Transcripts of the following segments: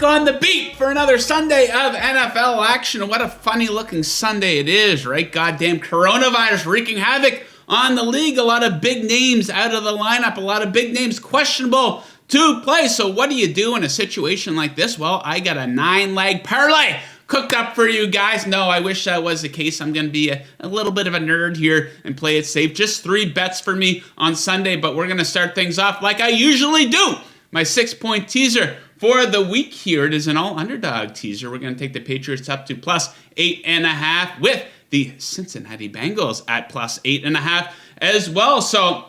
back on the beat for another Sunday of NFL action. What a funny looking Sunday it is, right? Goddamn coronavirus wreaking havoc on the league. A lot of big names out of the lineup. A lot of big names questionable to play. So what do you do in a situation like this? Well, I got a 9-leg parlay cooked up for you guys. No, I wish that was the case. I'm going to be a little bit of a nerd here and play it safe. Just 3 bets for me on Sunday, but we're going to start things off like I usually do. My 6-point teaser for the week here. It is an all-underdog teaser. We're going to take the Patriots up to plus 8.5 with the Cincinnati Bengals at plus 8.5 as well. So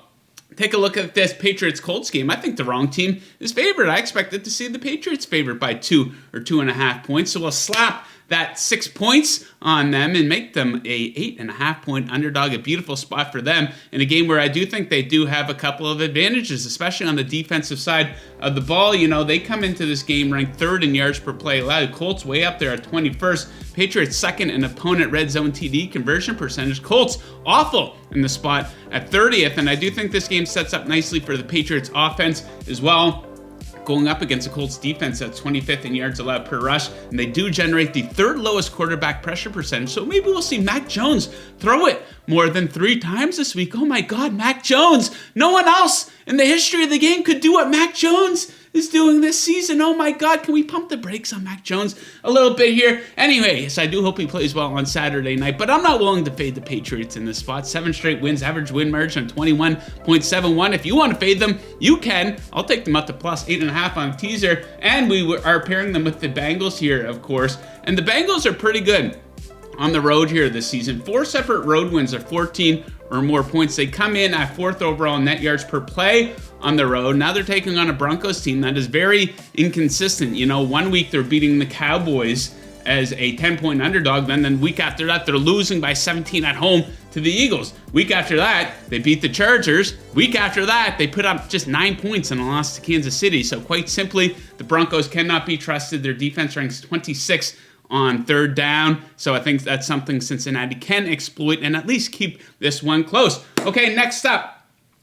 take a look at this Patriots-Colts game. I think the wrong team is favored. I expected to see the Patriots favored by 2 or 2.5 points. So we'll slap that 6 points on them and make them a 8.5-point underdog. A beautiful spot for them in a game where I do think they do have a couple of advantages, especially on the defensive side of the ball. You know, they come into this game ranked 3rd in yards per play allowed. Colts way up there at 21st. Patriots 2nd in opponent red zone TD conversion percentage. Colts awful in the spot at 30th. And I do think this game sets up nicely for the Patriots offense as well, going up against the Colts defense at 25th in yards allowed per rush, and they do generate the 3rd lowest quarterback pressure percentage, so maybe we'll see Mac Jones throw it more than 3 times this week. Oh my God, Mac Jones! No one else in the history of the game could do what Mac Jones is doing this season. Oh my God, can we pump the brakes on Mac Jones a little bit here? Anyways, I do hope he plays well on Saturday night, but I'm not willing to fade the Patriots in this spot. 7 straight wins, average win margin of 21.71. If you want to fade them, you can. I'll take them up to plus 8.5 on teaser, and we are pairing them with the Bengals here, of course, and the Bengals are pretty good on the road here this season. 4 separate road wins of 14 or more points. They come in at 4th overall net yards per play on the road. Now they're taking on a Broncos team that is very inconsistent. You know, one week they're beating the Cowboys as a 10-point underdog. Then the week after that, they're losing by 17 at home to the Eagles. Week after that, they beat the Chargers. Week after that, they put up just 9 points in a loss to Kansas City. So quite simply, the Broncos cannot be trusted. Their defense ranks 26th on 3rd down. So I think that's something Cincinnati can exploit and at least keep this one close. Okay, next up,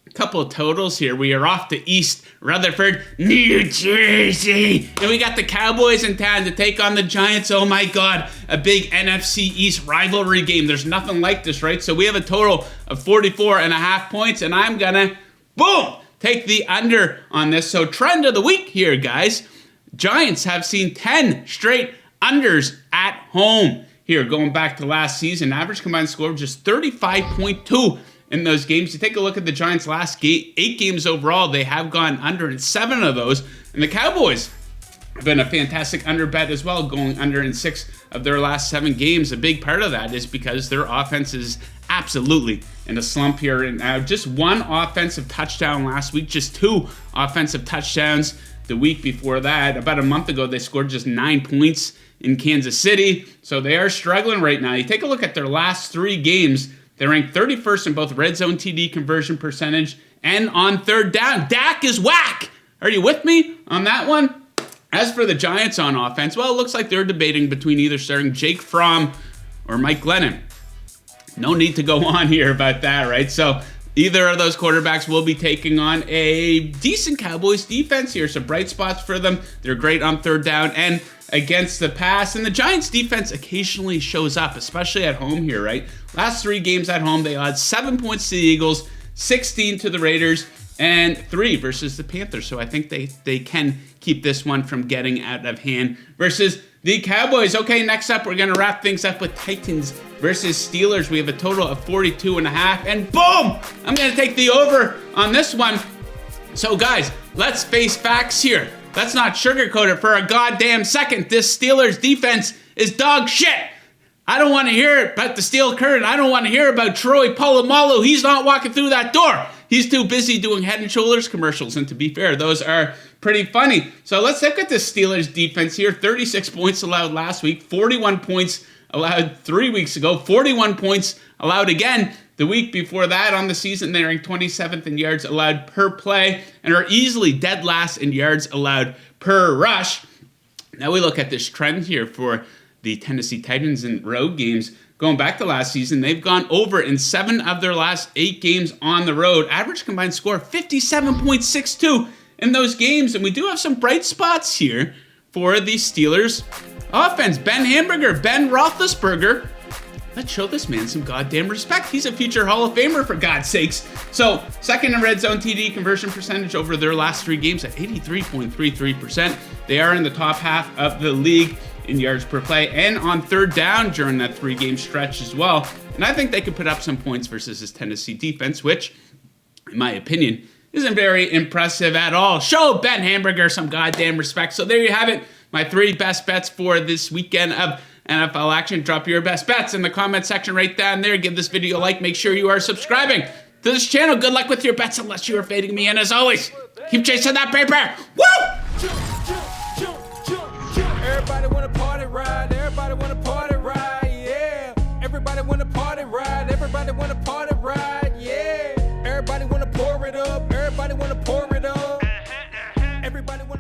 a couple of totals here. We are off to East Rutherford, New Jersey. And we got the Cowboys in town to take on the Giants. Oh my God, a big NFC East rivalry game. There's nothing like this, right? So we have a total of 44.5 points, and I'm gonna, boom, take the under on this. So trend of the week here, guys. Giants have seen 10 straight unders at home here, going back to last season. Average combined score of just 35.2 in those games. You take a look at the Giants' last 8 games overall, they have gone under in 7 of those. And the Cowboys have been a fantastic under bet as well, going under in 6 of their last 7 games. A big part of that is because their offense is absolutely in a slump here. And just 1 offensive touchdown last week, just 2 offensive touchdowns the week before that. About a month ago, they scored just 9 points in Kansas City. So they are struggling right now. You take a look at their last 3 games. They ranked 31st in both red zone TD conversion percentage and on 3rd down. Dak is whack. Are you with me on that one? As for the Giants on offense, well, it looks like they're debating between either starting Jake Fromm or Mike Glennon. No need to go on here about that, right? So either of those quarterbacks will be taking on a decent Cowboys defense here. Some bright spots for them. They're great on 3rd down and against the pass. And the Giants defense occasionally shows up, especially at home here, right? Last 3 games at home, they allowed 7 points to the Eagles, 16 to the Raiders, and 3 versus the Panthers. So I think they can keep this one from getting out of hand versus the Cowboys. Okay, next up, we're going to wrap things up with Titans versus Steelers. We have a total of 42.5, and boom! I'm going to take the over on this one. So guys, let's face facts here. Let's not sugarcoat it for a goddamn second. This Steelers defense is dog shit. I don't want to hear about the steel curtain. I don't want to hear about Troy Polamalu. He's not walking through that door. He's too busy doing Head & Shoulders commercials. And to be fair, those are pretty funny. So let's look at the Steelers defense here. 36 points allowed last week. 41 points allowed 3 weeks ago. 41 points allowed again the week before that. On the season, they ranked 27th in yards allowed per play and are easily dead last in yards allowed per rush. Now we look at this trend here for the Tennessee Titans in road games. Going back to last season, they've gone over in 7 of their last 8 games on the road. Average combined score 57.62 in those games. And we do have some bright spots here for the Steelers offense. Ben Roethlisberger. Let's show this man some goddamn respect. He's a future Hall of Famer, for God's sakes. So, second in red zone TD conversion percentage over their last 3 games at 83.33%. They are in the top half of the league in yards per play and on third down during that 3-game stretch as well. And I think they could put up some points versus this Tennessee defense, which, in my opinion, isn't very impressive at all. Show Ben Hamburger some goddamn respect. So there you have it. My 3 best bets for this weekend of NFL action. Drop your best bets in the comment section right down there. Give this video a like. Make sure you are subscribing to this channel. Good luck with your bets unless you are fading me. And as always, keep chasing that paper. Woo! Everybody wanna party ride. Everybody wanna party ride. Yeah. Everybody wanna party ride. Everybody wanna party ride. Yeah. Everybody wanna pour it up. Everybody wanna pour it up. Everybody wanna